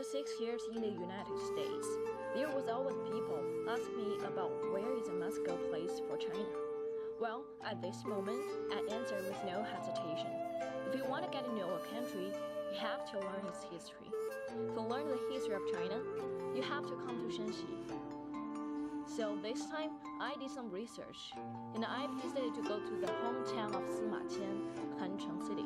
after 6 years in the United States, there was always people ask me about where is a must-go place for China. Well, at this moment, I answer with no hesitation. If you want to get to know a country, you have to learn its history. To learn the history of China, you have to come to Shanxi. So this time, I did some research, and I've decided to go to the hometown of Sima Qian, Hancheng City.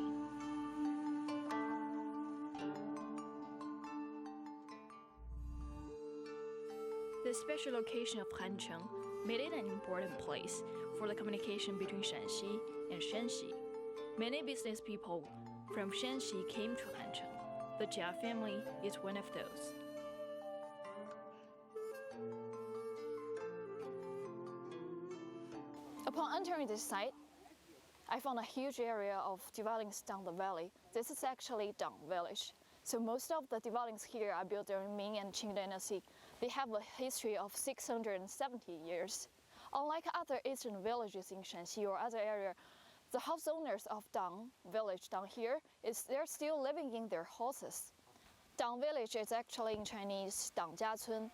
The special location of Hancheng made it an important place for the communication between Shanxi and Shanxi. Many business people from Shanxi came to Hancheng. The Jia family is one of those. Upon entering this site, I found a huge area of dwellings down the valley. This is actually Dang Village. So most of the dwellings here are built during Ming and Qing dynasty. They have a history of 670 years. Unlike other eastern villages in Shanxi or other area, the house owners of Dang Village down here, they're still living in their houses. Dang Village is actually in Chinese Dang Jia Cun,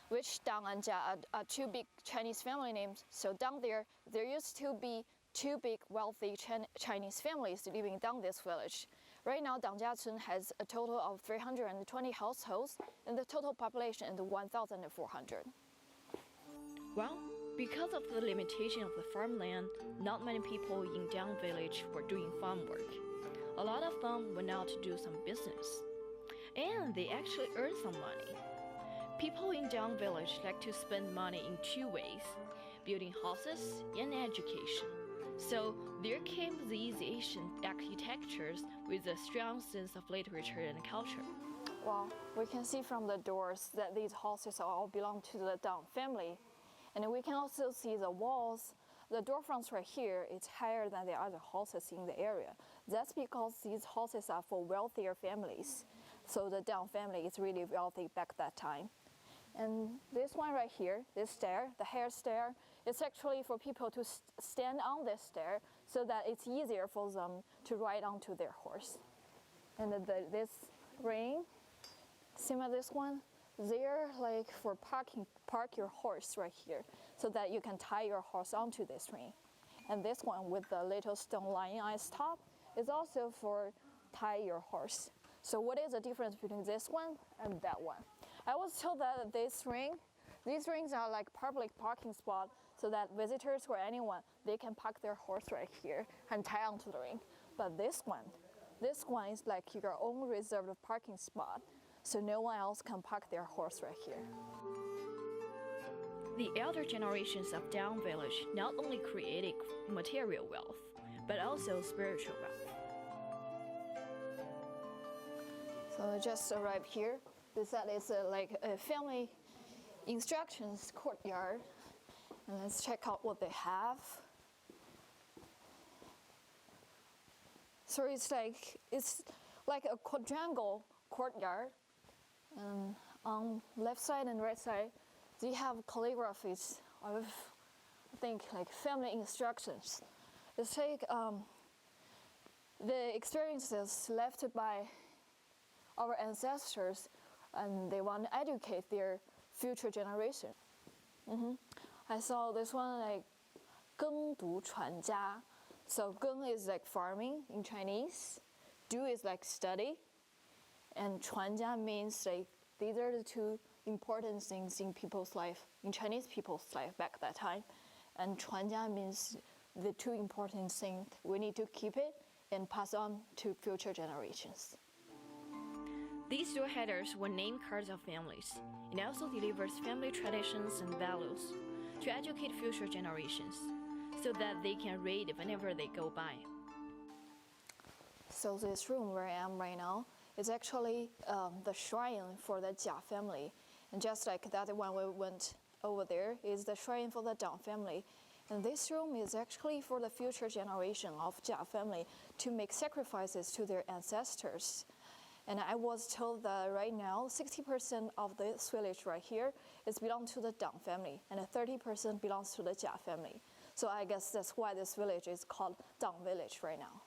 which Dang and Jia are two big Chinese family names. So down there used to be two big wealthy Chinese families living down this village. Right now, Dang Jia Cun has a total of 320 households, and the total population is 1,400. Well, because of the limitation of the farmland, not many people in Dang Village were doing farm work. A lot of them went out to do some business, and they actually earned some money. People in Dang Village like to spend money in two ways: building houses and education. So there came these Asian architectures with a strong sense of literature and culture. Well, we can see from the doors that these houses all belong to the Dang family. And we can also see the walls. The door fronts right here is higher than the other houses in the area. That's because these houses are for wealthier families. So the Dang family is really wealthy back that time. And this one right here, this stair, the hair stair, it's actually for people to stand on this stair so that it's easier for them to ride onto their horse. And this ring, similar to this one, they're like for park your horse right here so that you can tie your horse onto this ring. And this one with the little stone lion eyes top is also for tie your horse. So what is the difference between this one and that one? I was told that these rings are like public parking spot so that visitors or anyone, they can park their horse right here and tie onto the ring. But this one is like your own reserved parking spot, so no one else can park their horse right here. The elder generations of Dang Village not only created material wealth, but also spiritual wealth. So I just arrived here. This is like a family instructions courtyard. And let's check out what they have. So it's like a quadrangle courtyard. And on left side and right side, they have calligraphies of, I think, like family instructions. It's like the experiences left by our ancestors, and they want to educate their future generation. I saw this one like 耕读传家. So 耕 is like farming in Chinese, 读 is like study, and 传家 means like these are the two important things in people's life, in Chinese people's life back that time. And 传家 means the two important things. We need to keep it and pass on to future generations. These door headers were name cards of families, and also delivers family traditions and values to educate future generations so that they can read whenever they go by. So this room where I am right now is actually the shrine for the Jia family. And just like that one we went over there is the shrine for the Dang family. And this room is actually for the future generation of Jia family to make sacrifices to their ancestors. And I was told that right now, 60% of this village right here is belong to the Dang family, and 30% belongs to the Jia family. So I guess that's why this village is called Dang Village right now.